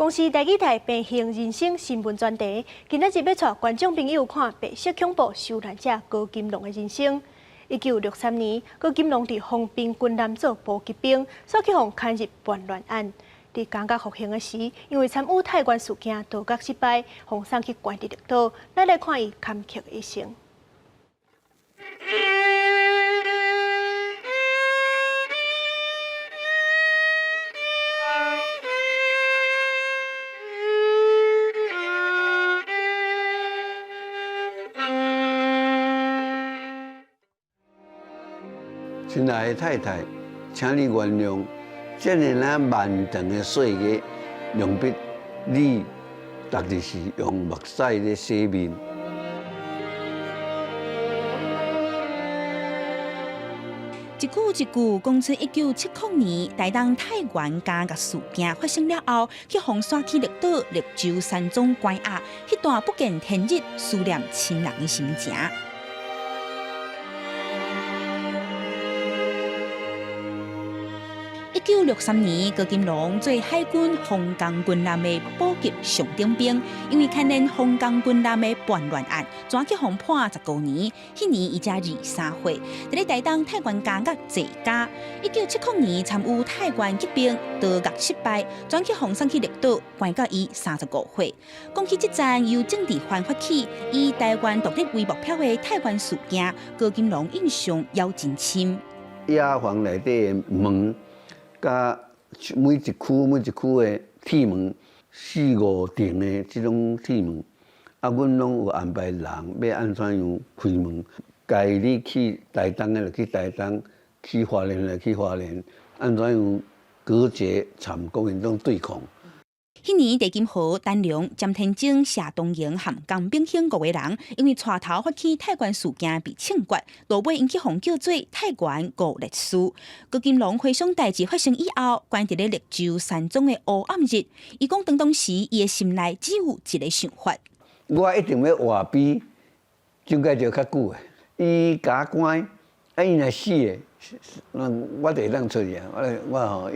公司台语台平行人生新闻专题，今仔日要带观众朋友看白色恐怖受难者高金龙的人生。1963年，高金龙伫方兵军南做补给兵，所去互砍入叛乱案。伫感觉服刑的时，因为参与泰关事件逃脱失败，互送去关伫绿岛。咱来看伊坎坷的一生。 亲爱的太太，请你原谅，这样啊漫长的岁月，用笔你逐日是用目屎咧洗面。一句一句讲出1979年台东泰原加甲事件发生了后，去红山区绿岛绿洲山庄关押，迄段不见天日、思念亲人的心情。 1963年，高金龙做海军防共军舰的补给上顶兵，因为牵连防共军舰的叛乱案，抓去互判19年。迄年伊才23岁，伫咧台东泰原加甲坐驾。1979年参与泰原激兵，逃脱失败，转去红送去绿岛，关到伊35岁。讲起这战由政治犯发起，以台湾独立为目标的泰原事件，高金龙印象犹真深。雅房内底的门。 甲每一区的铁门4、5顶的这种铁门，阮拢有安排人要安怎样开门。家你去台东的就去台东，去花莲的去花莲，安怎样隔绝参国民党对抗。 迄年，地金河、陈良、詹天正、谢东营和江炳兴5个人，因为带头发起泰原事件被枪决，落尾因去互叫做泰原五烈士。高金龙回想代志发生以后，关伫咧绿洲山庄的黑暗日，伊讲当时伊的心内只有一个想法：我一定要活比蒋介石较久的。伊甲我关，伊若死的，我就会当出去啊！我吼，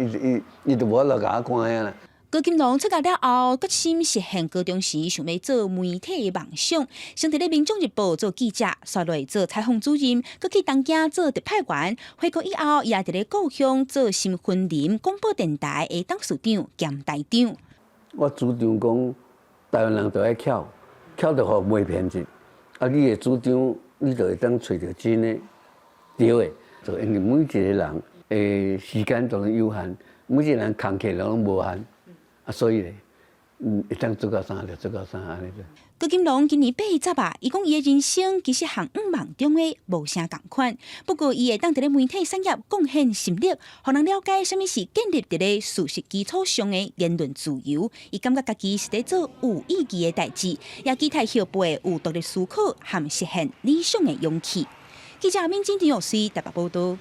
伊就无法度甲我关啊啦。 高金龙出家了后，决心实现高中时想要做媒体的梦想，先伫咧《民众日报》做记者，刷落做采访主任，佮去东京做特派员。回国以后，也伫咧故乡做新婚林广播电台的董事长兼台长。我主张讲，台湾人都爱巧，巧就互袂骗钱。啊，你的主张，你就会当找到真的对的。就因为每一个人的时间都有限，每一个人空隙拢无限。 啊，所以咧，会当做到啥就做到啥安尼个。高金龙今年80啊，伊讲伊的人生其实和5梦中的无啥共款，不过伊会当伫咧媒体产业贡献心力，互人了解什么是建立伫咧事实基础上的言论自由。伊感觉家己是在做有意义的代志，也期待后辈有独立思考和实现理想的勇气。记者闵金田有台北报道。